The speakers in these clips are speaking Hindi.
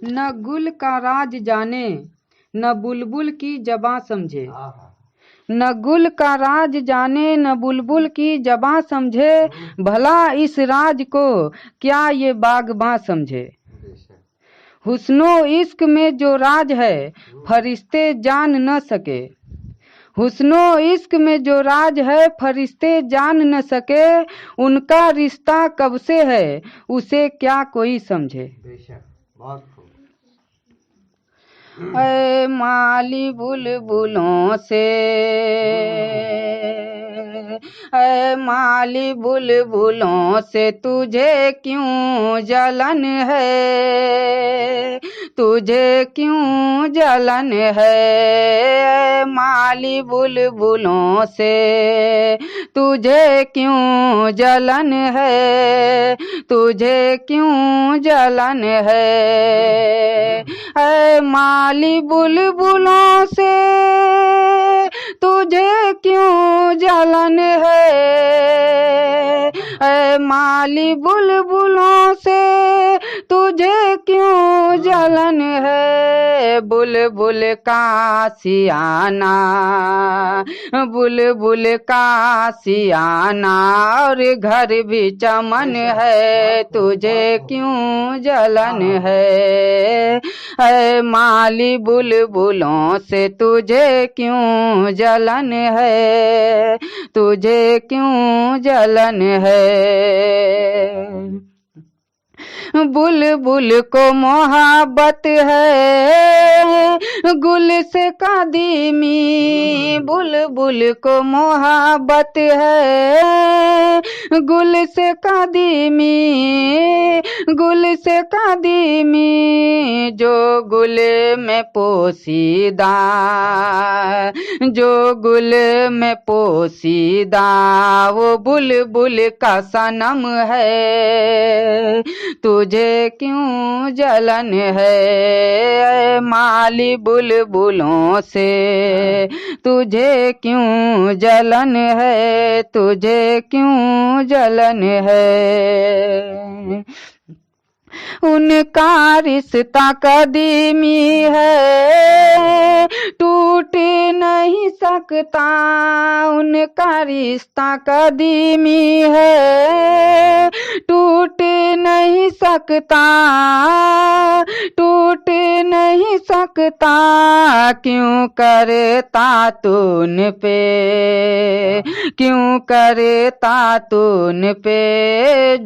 न गुल का राज जाने न बुलबुल की जबां समझे। न गुल का राज जाने न बुलबुल की जबां समझे, भला इस राज को क्या ये बागबां समझे। हुस्नो इश्क में जो राज है फरिश्ते जान न सके। हुस्नो इश्क में जो राज है फरिश्ते जान न सके, उनका रिश्ता कब से है उसे क्या कोई समझे। बहुत खूब। ऐ माली बुलबुलों से, ऐ माली बुलबुलों से तुझे क्यों जलन है, तुझे क्यों जलन है। ऐ माली बुलबुलों से तुझे क्यों जलन है, तुझे क्यों जलन है। ऐ माली बुलबुलों से तुझे क्यों जलन है, ऐ माली बुलबुलों से तुझे क्यों जलन है। बुलबुल का सियाना, बुलबुल का सियाना और घर भी चमन है, तुझे क्यों जलन है। ऐ माली बुलबुलों से तुझे क्यों जलन है, तुझे क्यों जलन है। बुलबुल को मोहब्बत है गुल से कादीमी, बुलबुल को मोहब्बत है गुल से कादीमी, गुल से कादीमी जो गुल में पोसीदा, जो गुल में पोसीदा वो बुलबुल का सनम है, तुझे क्यों जलन है। माली बुलबुलों से तुझे क्यों जलन है, तुझे क्यों जलन है। उनका रिश्ता कदीमी है टूट नहीं सकता, उनका रिश्ता कदीमी है टूट नहीं सकता, टूट नहीं सकता। क्यों करता तून पे, क्यों करता तून पे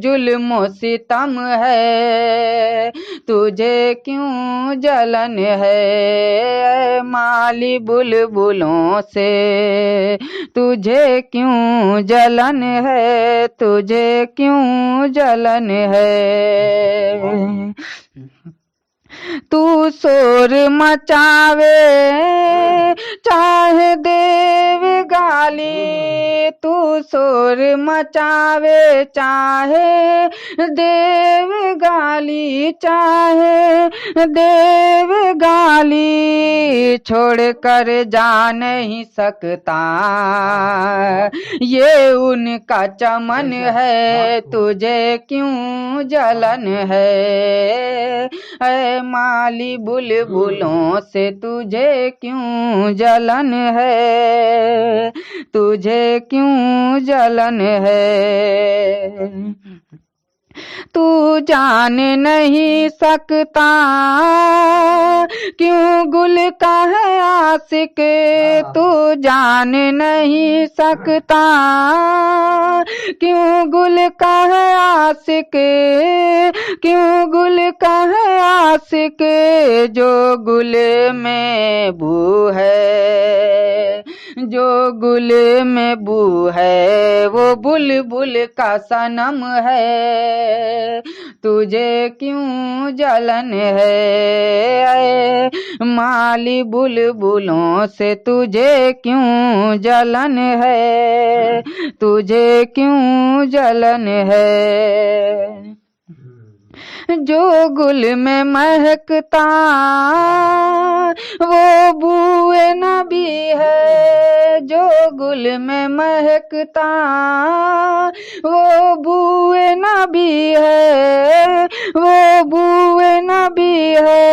जुल्म सितम है, तुझे क्यों जलन है। माली बुलबुलों से तुझे क्यों जलन है, तुझे क्यों जलन है। तू शोर मचावे चाहे देव गाली, तू शोर मचावे चाहे देव गाली, चाहे देव गाली छोड़ कर जा नहीं सकता, ये उनका चमन है, तुझे क्यों जलन है। ऐ माली बुलबुलों से तुझे क्यों जलन है, तुझे क्यों जलन है। तू जान नहीं सकता क्यों गुल का है आशिक, तू जान नहीं सकता क्यों गुल का है आशिक, क्यों गुल का है आशिक जो गुल में बू है, जो गुल में बू है वो बुलबुल का सनम है, तुझे क्यों जलन है। माली बुलबुलों से तुझे क्यों जलन है, तुझे क्यों जलन है। जो गुल में महकता वो बूए नबी है, जो गुल में महकता वो बूए नबी है, वो बूए नबी है।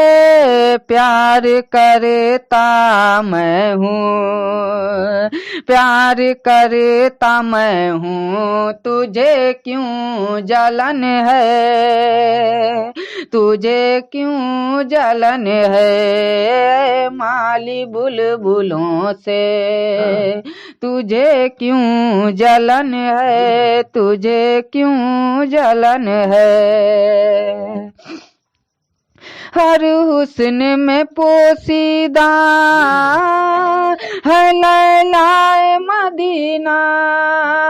प्यार करता मैं हूँ, प्यार करता मैं हूँ, तुझे क्यों जलन है, तुझे क्यों जलन है, माली बुलबुलों से तुझे क्यों जलन है, तुझे क्यों जलन है। हर हुस्न में पोसीदा है लैलाए मदीना,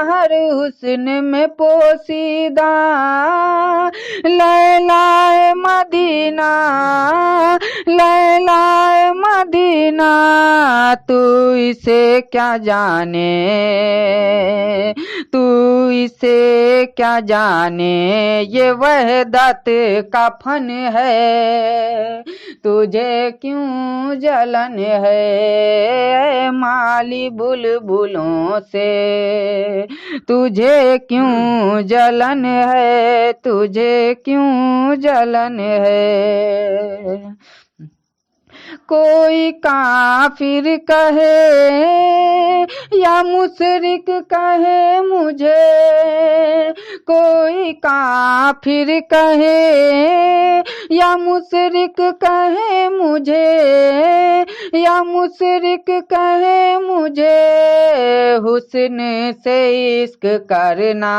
हर हुस्न में पोसीदा लैलाए मदीना, लैलाए मदीना, तू इसे क्या जाने, तू इसे क्या जाने, ये वहदत का फन है, तुझे क्यों जलन है, माली बुलबुलों से तुझे क्यों जलन है, तुझे क्यों जलन है। कोई काफिर कहे या मुशरिक कहे मुझे, कोई काफिर कहे या मुशरिक कहे मुझे, या मुशरिक कहे मुझे, हुस्न से इश्क करना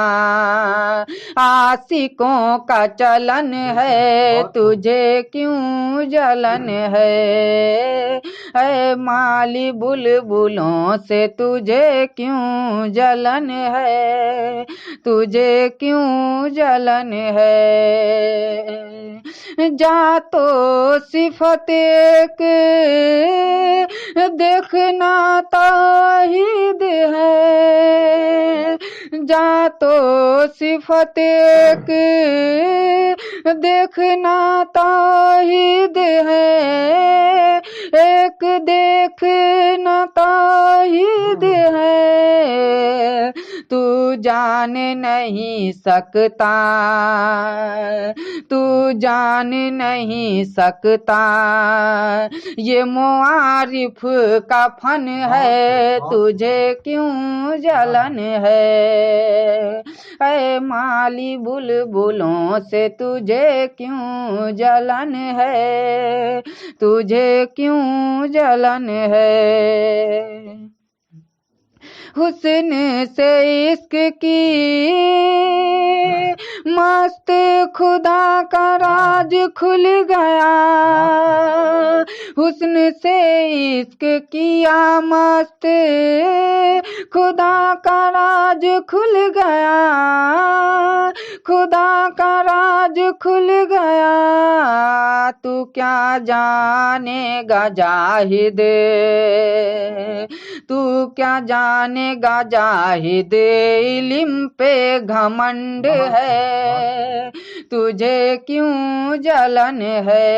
आशिकों का चलन है, तुझे क्यों जलन है, ऐ माली बुलबुलों से तुझे क्यों जलन है, तुझे क्यों जलन है। जा तो सिफत एक देखना तौहीद है, जा तो सिफत एक देखना तौहीद है, एक देखना तौहीद है, तू जान नहीं सकता, तू जान नहीं सकता, ये मुआरिफ का फन है, तुझे क्यों जलन है, ऐ माली बुलबुलों से तुझे क्यों जलन है, तुझे क्यों जलन है। हुस्न से इश्क की मस्त खुदा का राज खुल गया, हुस्न से इश्क किया मस्त खुदा का राज खुल गया, खुदा का राज खुल गया, तू क्या जानेगा जाहिद, तू क्या जानेगा जाहिद, इल्म पे घमंड है, तुझे क्यों जलन है,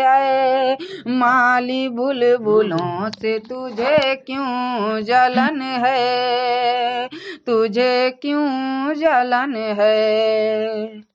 ऐ माली बुलबुलों से तुझे क्यों जलन है, तुझे क्यों जलन है।